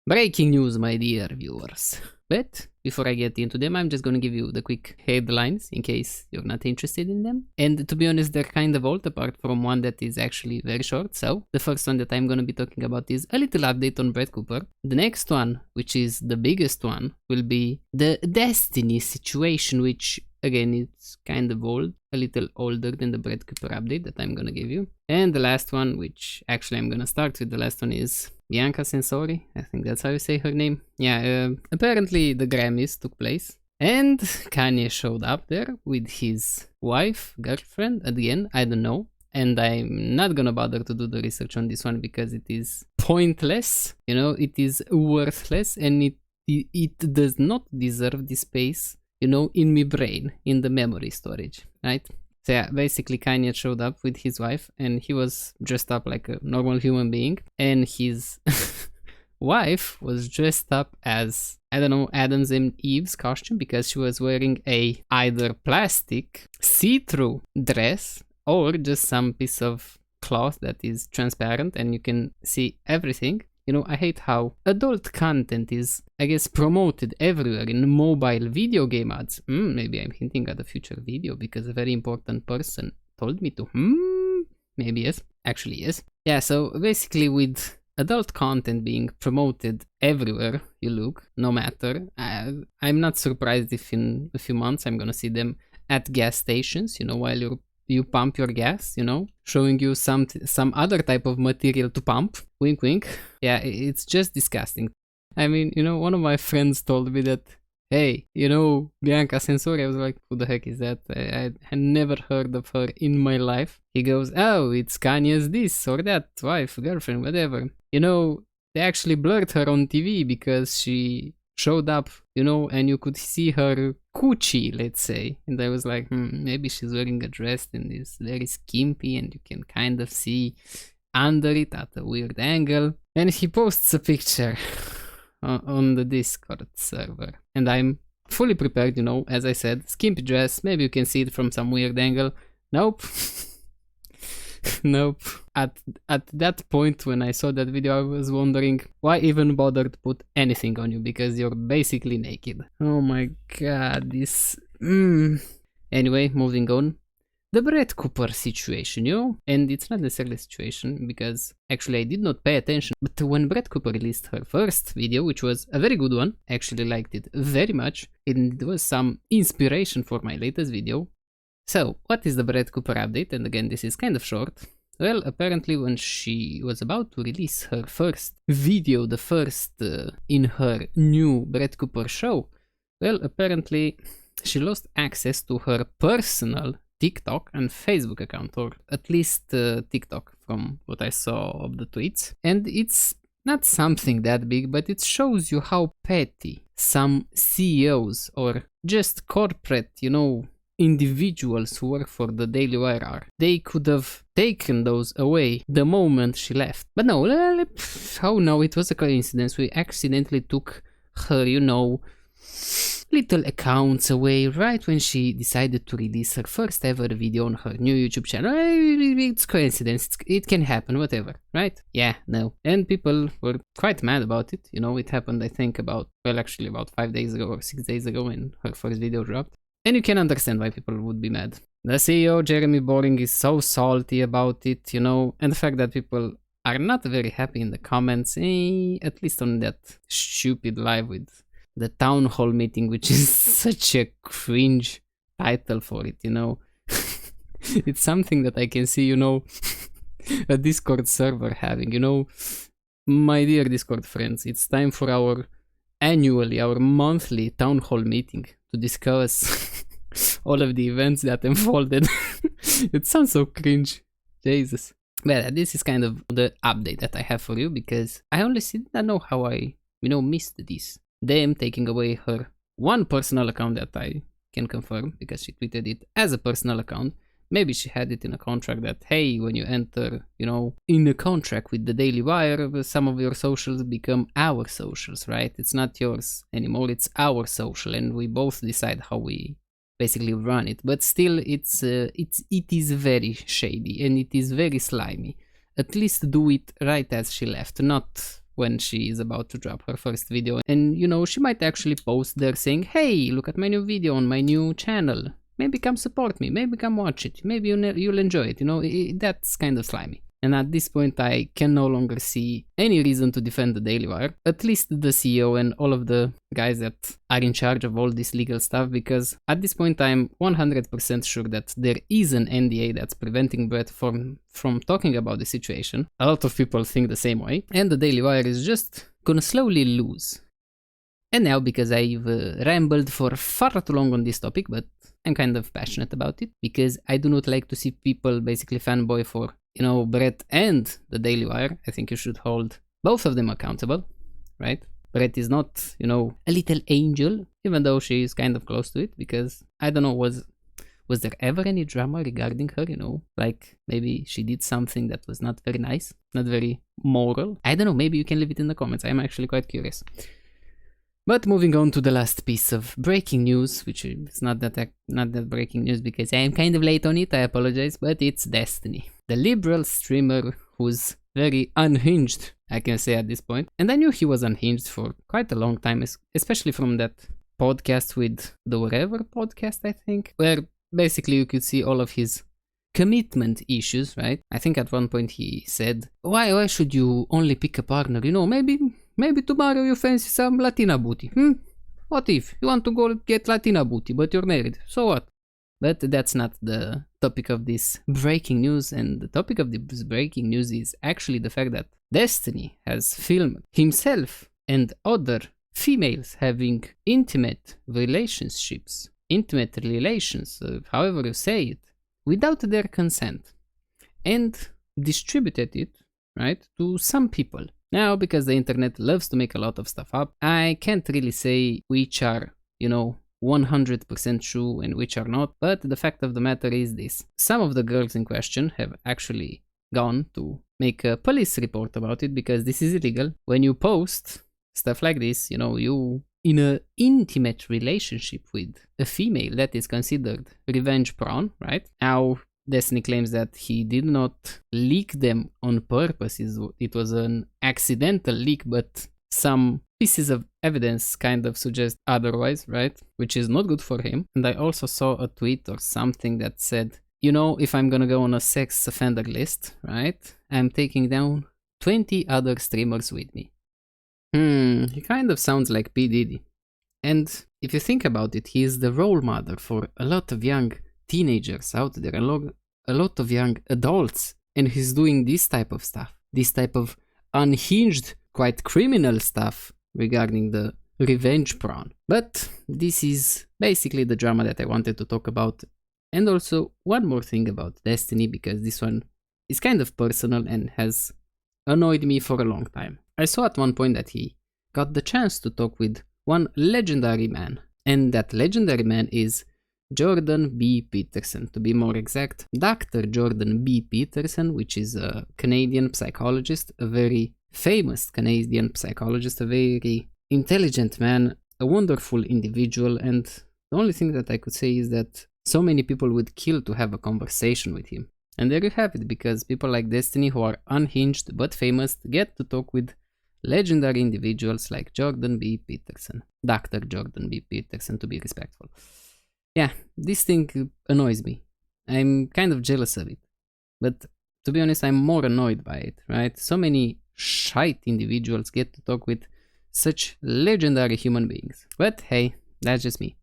Breaking news, my dear viewers. But before I get into them, I'm just gonna give you the quick headlines in case you're not interested in them. And to be honest, they're kind of old apart from one that is actually very short. So the first one that I'm gonna be talking about is a little update on Brett Cooper. The next one, which is the biggest one, will be the Destiny situation, which again, it's kind of old, a little older than the Brett Cooper update that I'm gonna give you. And the last one, which actually I'm gonna start with, the last one is Bianca Censori. I think that's how you say her name. Yeah, apparently the Grammys took place. And Kanye showed up there with his wife, girlfriend, again, I don't know. And I'm not gonna bother to do the research on this one because it is pointless, you know, it is worthless, and it does not deserve the space, you know, in my brain, in the memory storage, right? So yeah, basically Kanye showed up with his wife and he was dressed up like a normal human being, and his wife was dressed up as, I don't know, Adam's and Eve's costume, because she was wearing a either plastic see-through dress or just some piece of cloth that is transparent and you can see everything. You know, I hate how adult content is, I guess, promoted everywhere in mobile video game ads. Maybe I'm hinting at a future video because a very important person told me to. Maybe yes. Actually, yes. Yeah, so basically with adult content being promoted everywhere you look, no matter, I'm not surprised if in a few months I'm gonna see them at gas stations, you know, while you pump your gas, you know, showing you some other type of material to pump. Wink, wink. Yeah, it's just disgusting. I mean, you know, one of my friends told me that, hey, you know, Bianca Censori. I was like, who the heck is that? I had never heard of her in my life. He goes, oh, it's Kanye's this or that, wife, girlfriend, whatever. You know, they actually blurred her on TV because she showed up, you know, and you could see her coochie, let's say. And I was like, maybe she's wearing a dress and is very skimpy and you can kind of see under it at a weird angle. And he posts a picture on the Discord server. And I'm fully prepared, you know, as I said, skimpy dress, maybe you can see it from some weird angle. Nope. Nope. At that point when I saw that video, I was wondering why even bother to put anything on you, because you're basically naked. Oh my god, this... Anyway, moving on. The Brett Cooper situation, you know? And it's not necessarily a situation, because actually I did not pay attention, but when Brett Cooper released her first video, which was a very good one, I actually liked it very much, and it was some inspiration for my latest video. So, what is the Brett Cooper update? And again, this is kind of short. Well, apparently when she was about to release her first video, the first in her new Brett Cooper show, well, apparently she lost access to her personal TikTok and Facebook account, or at least TikTok from what I saw of the tweets. And it's not something that big, but it shows you how petty some CEOs or just corporate, you know, individuals who work for the Daily Wire are. They could have taken those away the moment she left. But no, oh no, it was a coincidence. We accidentally took her, you know, little accounts away right when she decided to release her first ever video on her new YouTube channel. It's coincidence, it can happen, whatever, right? Yeah, no. And people were quite mad about it. You know, it happened, I think, about 5 days ago or 6 days ago when her first video dropped. And you can understand why people would be mad. The CEO, Jeremy Boring, is so salty about it, you know, and the fact that people are not very happy in the comments, at least on that stupid live with the town hall meeting, which is such a cringe title for it, you know. It's something that I can see, you know, a Discord server having, you know. My dear Discord friends, it's time for our monthly town hall meeting to discuss all of the events that unfolded. It sounds so cringe. Jesus. But this is kind of the update that I have for you, because I honestly did not know how I, you know, missed this. Them taking away her one personal account that I can confirm, because she tweeted it as a personal account. Maybe she had it in a contract that, hey, when you enter, you know, in a contract with the Daily Wire, some of your socials become our socials, right? It's not yours anymore, it's our social, and we both decide how we basically run it. But still, it is very shady, and it is very slimy. At least do it right as she left, not when she is about to drop her first video. And you know, she might actually post there saying, hey, look at my new video on my new channel. Maybe come support me, maybe come watch it, maybe you'll enjoy it, you know, that's kind of slimy. And at this point I can no longer see any reason to defend the Daily Wire, at least the CEO and all of the guys that are in charge of all this legal stuff, because at this point I'm 100% sure that there is an NDA that's preventing Brett from talking about the situation. A lot of people think the same way, and the Daily Wire is just gonna slowly lose. And now, because I've rambled for far too long on this topic, but I'm kind of passionate about it, because I do not like to see people basically fanboy for, you know, Brett and the Daily Wire. I think you should hold both of them accountable, right? Brett is not, you know, a little angel, even though she is kind of close to it, because, I don't know, was there ever any drama regarding her, you know? Like, maybe she did something that was not very nice, not very moral. I don't know, maybe you can leave it in the comments. I'm actually quite curious. But moving on to the last piece of breaking news, which is not that breaking news because I am kind of late on it, I apologize, but it's Destiny. The liberal streamer who's very unhinged, I can say at this point. And I knew he was unhinged for quite a long time, especially from that podcast with the Whatever podcast, I think, where basically you could see all of his commitment issues, right? I think at one point he said, why should you only pick a partner? You know, maybe tomorrow you fancy some Latina booty. What if you want to go get Latina booty, but you're married? So what? But that's not the topic of this breaking news, and the topic of this breaking news is actually the fact that Destiny has filmed himself and other females having intimate relations, however you say it, without their consent, and distributed it, right, to some people. Now, because the internet loves to make a lot of stuff up, I can't really say which are, you know, 100% true and which are not, but the fact of the matter is this. Some of the girls in question have actually gone to make a police report about it, because this is illegal. When you post stuff like this, you know, you in an intimate relationship with a female, that is considered revenge porn, right? Now, Destiny claims that he did not leak them on purpose. It was an accidental leak, but some pieces of evidence kind of suggest otherwise, right? Which is not good for him. And I also saw a tweet or something that said, you know, if I'm gonna go on a sex offender list, right, I'm taking down 20 other streamers with me. He kind of sounds like P. Diddy. And if you think about it, he is the role model for a lot of young teenagers out there, a lot of young adults, and he's doing this type of stuff, this type of unhinged, quite criminal stuff regarding the revenge porn. But this is basically the drama that I wanted to talk about. And also one more thing about Destiny, because this one is kind of personal and has annoyed me for a long time. I saw at one point that he got the chance to talk with one legendary man, and that legendary man is Jordan B. Peterson, to be more exact. Dr. Jordan B. Peterson, which is a Canadian psychologist, a very famous Canadian psychologist, a very intelligent man, a wonderful individual, and the only thing that I could say is that so many people would kill to have a conversation with him. And there you have it, because people like Destiny, who are unhinged but famous, get to talk with legendary individuals like Jordan B. Peterson. Dr. Jordan B. Peterson, to be respectful. Yeah, this thing annoys me. I'm kind of jealous of it. But to be honest, I'm more annoyed by it, right? So many shite individuals get to talk with such legendary human beings. But hey, that's just me.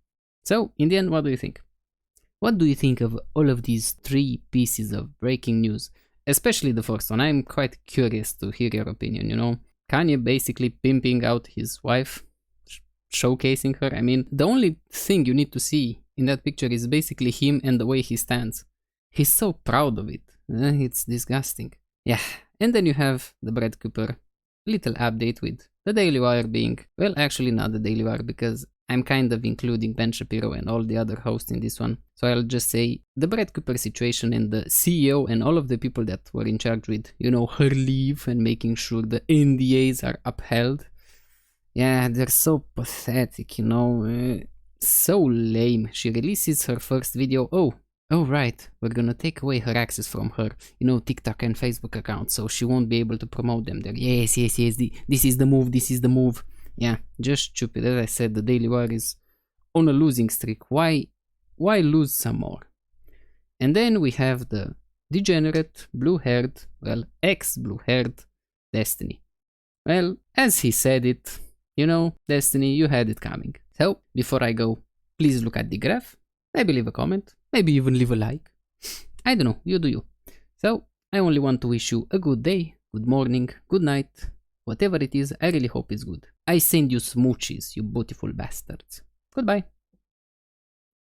So, in the end, what do you think? What do you think of all of these 3 pieces of breaking news? Especially the first one. I'm quite curious to hear your opinion, you know? Kanye basically pimping out his wife, showcasing her. I mean, the only thing you need to see in that picture is basically him and the way he stands. He's so proud of it. It's disgusting. Yeah, and then you have the Brett Cooper little update with the Daily Wire being, well, actually not the Daily Wire, because I'm kind of including Ben Shapiro and all the other hosts in this one. So I'll just say the Brett Cooper situation and the CEO and all of the people that were in charge with, you know, her leave and making sure the NDAs are upheld. Yeah, they're so pathetic, you know, so lame. She releases her first video. Oh, Oh right, we're gonna take away her access from her, TikTok and Facebook accounts, so she won't be able to promote them there. Yes, yes, yes, this is the move, this is the move. Yeah, just stupid. As I said, the Daily Wire is on a losing streak. Why lose some more? And then we have the degenerate, blue-haired, well, ex-blue-haired Destiny. Well, as he said it, Destiny, you had it coming. So, before I go, please look at the graph, maybe leave a comment, maybe even leave a like. I don't know, you do you. So, I only want to wish you a good day, good morning, good night, whatever it is, I really hope it's good. I send you smoochies, you beautiful bastards. Goodbye.